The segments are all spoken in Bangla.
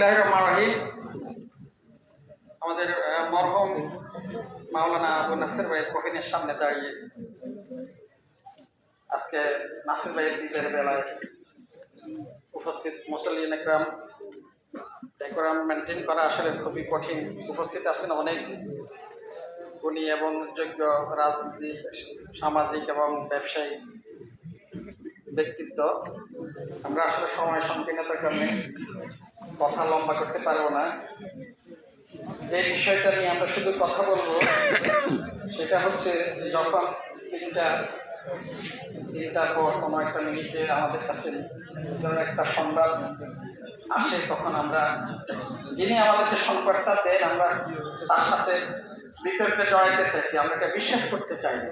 বিসমিল্লাহির রহমানির রহিম। আমাদের মরহুম মাওলানা আবু নাসির ভাইয়ের কফিনের সামনে দাঁড়িয়ে আজকে নাসির ভাইয়ের ঈদের বেলায় উপস্থিত মুসল্লিন একরাম ডেকোরাম মেনটেন করা আসলে খুবই কঠিন। উপস্থিত আছেন অনেক গুণী এবং যোগ্য রাজনীতিক, সামাজিক এবং ব্যবসায়ী ব্যক্তিত্ব। আমরা আসলে সময় সংকীর্ণতার কারণে কথা লম্বা করতে পারবো না। যে বিষয়টা নিয়ে আমরা শুধু কথা বলবো সেটা হচ্ছে, যখন তিনটার পর কোনো একটা মিনিটে আমাদের কাছে একটা সংবাদ আসে, তখন আমরা যিনি আমাদেরকে সংবাদটা দেন আমরা তার সাথে বিতর্কে জড়াইতে চাইছি, আমরা এটা বিশ্বাস করতে চাই না।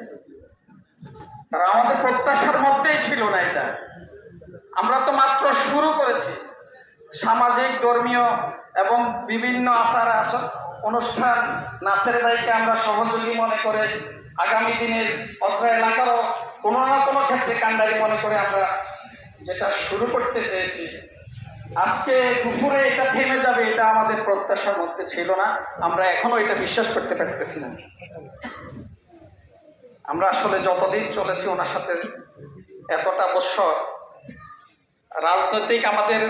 কারণ আমাদের প্রত্যাশার মধ্যেই ছিল না এটা। আমরা তো মাত্র শুরু করেছি। সামাজিক, ধর্মীয় এবং বিভিন্ন আচার অনুষ্ঠান নাসির ভাইকে আমরা সহযোগী মনে করে আগামী দিনের অত্র এলাকারও কোনো না কোনো ক্ষেত্রে কান্ডারি মনে করে আমরা যেটা শুরু করতে চেয়েছি, আজকে দুপুরে এটা থেমে যাবে এটা আমাদের প্রত্যাশার মধ্যে ছিল না। আমরা এখনো এটা বিশ্বাস করতে পারতেছি না। আমরা আসলে যতদিন চলেছি ওনার সাথে এতটা বছর, রাজনৈতিক আমাদের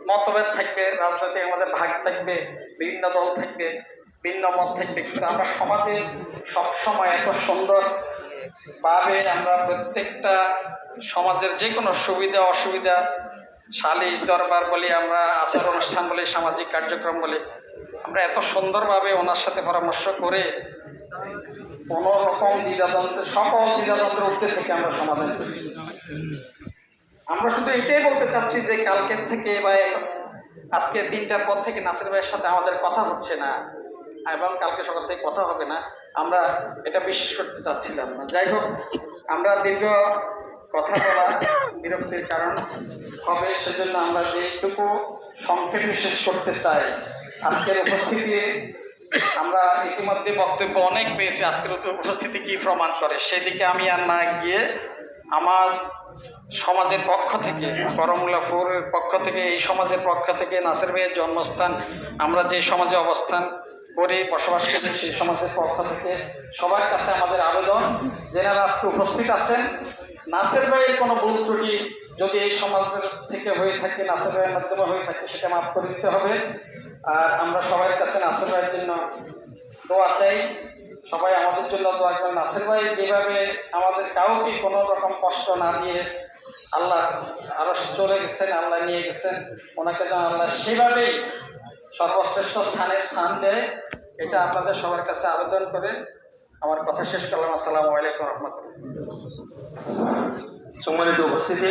মতভেদ থাকবে, রাজনৈতিক আমাদের ভাগ থাকবে, বিভিন্ন দল থাকবে, ভিন্ন মত থাকবে, কিন্তু আমরা সমাজে সবসময় এত সুন্দরভাবে আমরা প্রত্যেকটা সমাজের যে কোনো সুবিধা অসুবিধা, সালিশ দরবার বলি, আমরা আচার অনুষ্ঠান বলি, সামাজিক কার্যক্রম বলি, আমরা এত সুন্দরভাবে ওনার সাথে পরামর্শ করে কোনো রকম দ্বিধাদ্বন্দ্বের সকল দ্বিধাদ্বন্দ্বের উঠতে থেকে আমরা সমাধান করি। আমরা শুধু এটাই বলতে চাচ্ছি যে কালকের থেকে বা আজকে 3টার পর থেকে নাসির ভাইয়ের সাথে আমাদের কথা হচ্ছে না এবং কালকে সকাল থেকে কথা হবে না, আমরা এটা বিশ্বাস করতে চাচ্ছিলাম না। যাই হোক, আমরা দীর্ঘ কথা বলা বিরক্তির কারণ হবে, সেজন্য আমরা যেটুকু সংক্ষেপে শেষ করতে চাই। আজকের উপস্থিতি আমরা ইতিমধ্যে বক্তব্য অনেক পেয়েছি, আজকের উপস্থিতি কি প্রমাণ করে সেদিকে আমি আর না গিয়ে আমার সমাজের পক্ষ থেকে, করমুল্লাপুরের পক্ষ থেকে, এই সমাজের পক্ষ থেকে, নাসির ভাইয়ের জন্মস্থান, আমরা যে সমাজে অবস্থান করি, বসবাস করি, সেই সমাজের পক্ষ থেকে সবার কাছে আমাদের আবেদন, যেনারা আজকে উপস্থিত আছেন, নাসির ভাইয়ের কোনো ভুল ত্রুটি যদি এই সমাজের থেকে হয়ে থাকে, নাসির ভাইয়ের মাধ্যমে হয়ে থাকে, সেটা মাফ করে দিতে হবে। আর আমরা সবার কাছে নাসির ভাইয়ের জন্য দোয়া চাই, সবাই আমাদের জন্য দোয়া করেন। নাসির ভাই যেভাবে আমাদের কাউকে কোনো রকম কষ্ট না দিয়ে আল্লাহ আরো চলে গেছেন, আল্লাহ নিয়ে গেছেন, ওনাকে যেন আল্লাহ সেভাবেই সর্বশ্রেষ্ঠ স্থানে স্থান দেয়, এটা আপনাদের সবার কাছে আবেদন করে আমার কথা শেষ করলাম। আসসালামু আলাইকুম রহমতুল্লাহ। সম্মানিত উপস্থিতি।